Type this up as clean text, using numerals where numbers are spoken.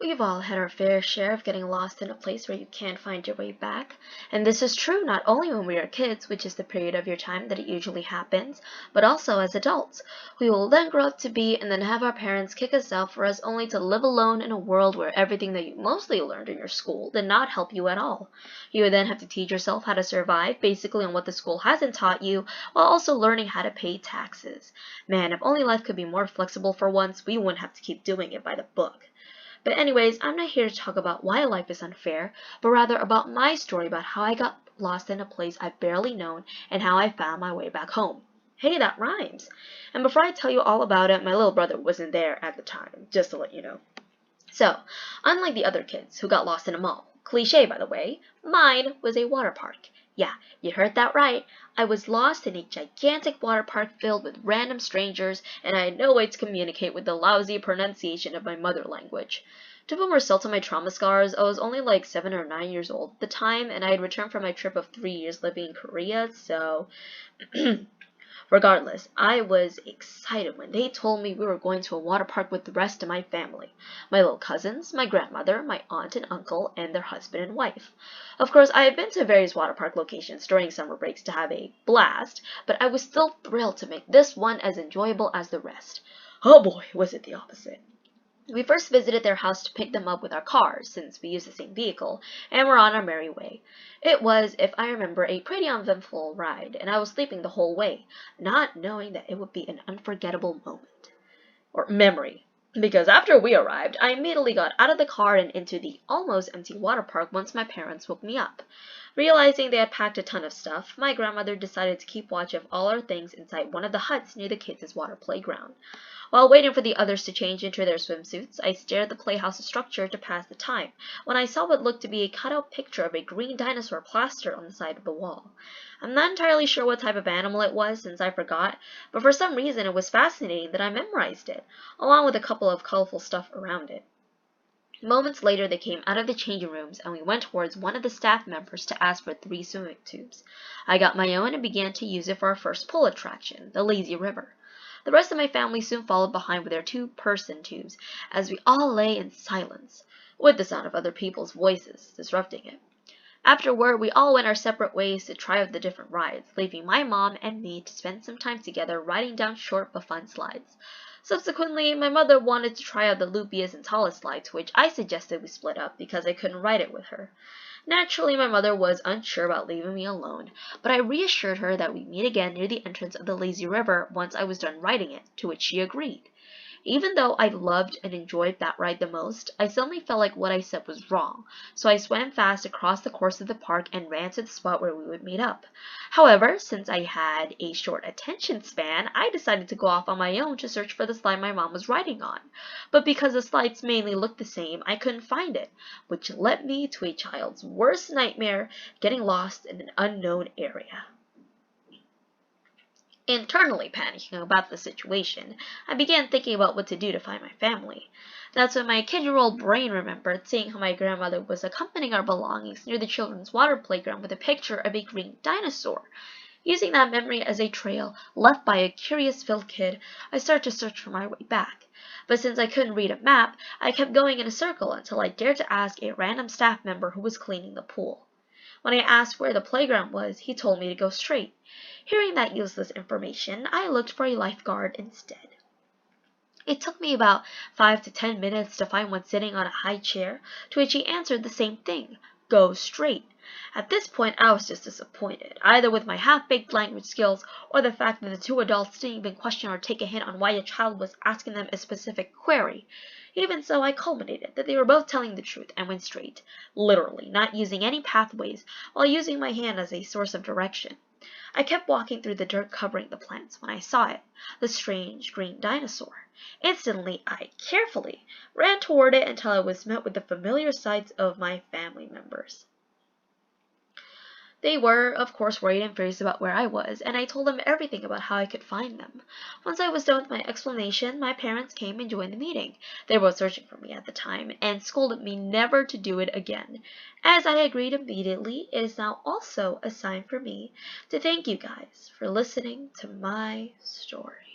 We've all had our fair share of getting lost in a place where you can't find your way back, and this is true not only when we are kids, which is the period of your time that it usually happens, but also as adults. We will then grow up to be and then have our parents kick us out for us only to live alone in a world where everything that you mostly learned in your school did not help you at all. You would then have to teach yourself how to survive, basically on what the school hasn't taught you, while also learning how to pay taxes. Man, if only life could be more flexible for once, we wouldn't have to keep doing it by the book. But anyways, I'm not here to talk about why life is unfair, but rather about my story about how I got lost in a place I've barely known and how I found my way back home. Hey, that rhymes. And before I tell you all about it, my little brother wasn't there at the time, just to let you know. So, unlike the other kids who got lost in a mall, cliche by the way, mine was a water park. Yeah, you heard that right. I was lost in a gigantic water park filled with random strangers, and I had no way to communicate with the lousy pronunciation of my mother language. To put more salt on my trauma scars, I was only like 7 or 9 years old at the time, and I had returned from my trip of 3 years living in Korea, so regardless, I was excited when they told me we were going to a water park with the rest of my family. My little cousins, my grandmother, my aunt and uncle, and their husband and wife. Of course, I had been to various water park locations during summer breaks to have a blast, but I was still thrilled to make this one as enjoyable as the rest. Oh boy, was it the opposite. We first visited their house to pick them up with our cars, since we used the same vehicle, and were on our merry way. It was, if I remember, a pretty uneventful ride, and I was sleeping the whole way, not knowing that it would be an unforgettable moment. Or memory. Because after we arrived, I immediately got out of the car and into the almost empty water park once my parents woke me up. Realizing they had packed a ton of stuff, my grandmother decided to keep watch of all our things inside one of the huts near the kids' water playground. While waiting for the others to change into their swimsuits, I stared at the playhouse structure to pass the time, when I saw what looked to be a cutout picture of a green dinosaur plastered on the side of the wall. I'm not entirely sure what type of animal it was, since I forgot, but for some reason it was fascinating that I memorized it, along with a couple of colorful stuff around it. Moments later they came out of the changing rooms, and we went towards one of the staff members to ask for 3 swimming tubes. I got my own and began to use it for our first pull attraction, the lazy river. The rest of my family soon followed behind with their 2-person tubes, as we all lay in silence, with the sound of other people's voices disrupting it. Afterward, we all went our separate ways to try out the different rides, leaving my mom and me to spend some time together riding down short but fun slides. Subsequently, my mother wanted to try out the loopiest and tallest slide, to which I suggested we split up because I couldn't ride it with her. Naturally, my mother was unsure about leaving me alone, but I reassured her that we'd meet again near the entrance of the lazy river once I was done riding it, to which she agreed. Even though I loved and enjoyed that ride the most, I suddenly felt like what I said was wrong, so I swam fast across the course of the park and ran to the spot where we would meet up. However, since I had a short attention span, I decided to go off on my own to search for the slide my mom was riding on. But because the slides mainly looked the same, I couldn't find it, which led me to a child's worst nightmare, getting lost in an unknown area. Internally panicking about the situation, I began thinking about what to do to find my family. That's when my kid-year-old brain remembered seeing how my grandmother was accompanying our belongings near the children's water playground with a picture of a green dinosaur. Using that memory as a trail left by a curious-filled kid, I started to search for my way back. But since I couldn't read a map, I kept going in a circle until I dared to ask a random staff member who was cleaning the pool. When I asked where the playground was, he told me to go straight. Hearing that useless information, I looked for a lifeguard instead. It took me about 5 to 10 minutes to find one sitting on a high chair, to which he answered the same thing, go straight. At this point, I was just disappointed, either with my half-baked language skills or the fact that the 2 adults didn't even question or take a hint on why a child was asking them a specific query. Even so, I culminated that they were both telling the truth and went straight, literally, not using any pathways, while using my hand as a source of direction. I kept walking through the dirt covering the plants when I saw it, the strange green dinosaur. Instantly, I carefully ran toward it until I was met with the familiar sights of my family members. They were, of course, worried and furious about where I was, and I told them everything about how I could find them. Once I was done with my explanation, my parents came and joined the meeting. They were both searching for me at the time, and scolded me never to do it again. As I agreed immediately, it is now also a sign for me to thank you guys for listening to my story.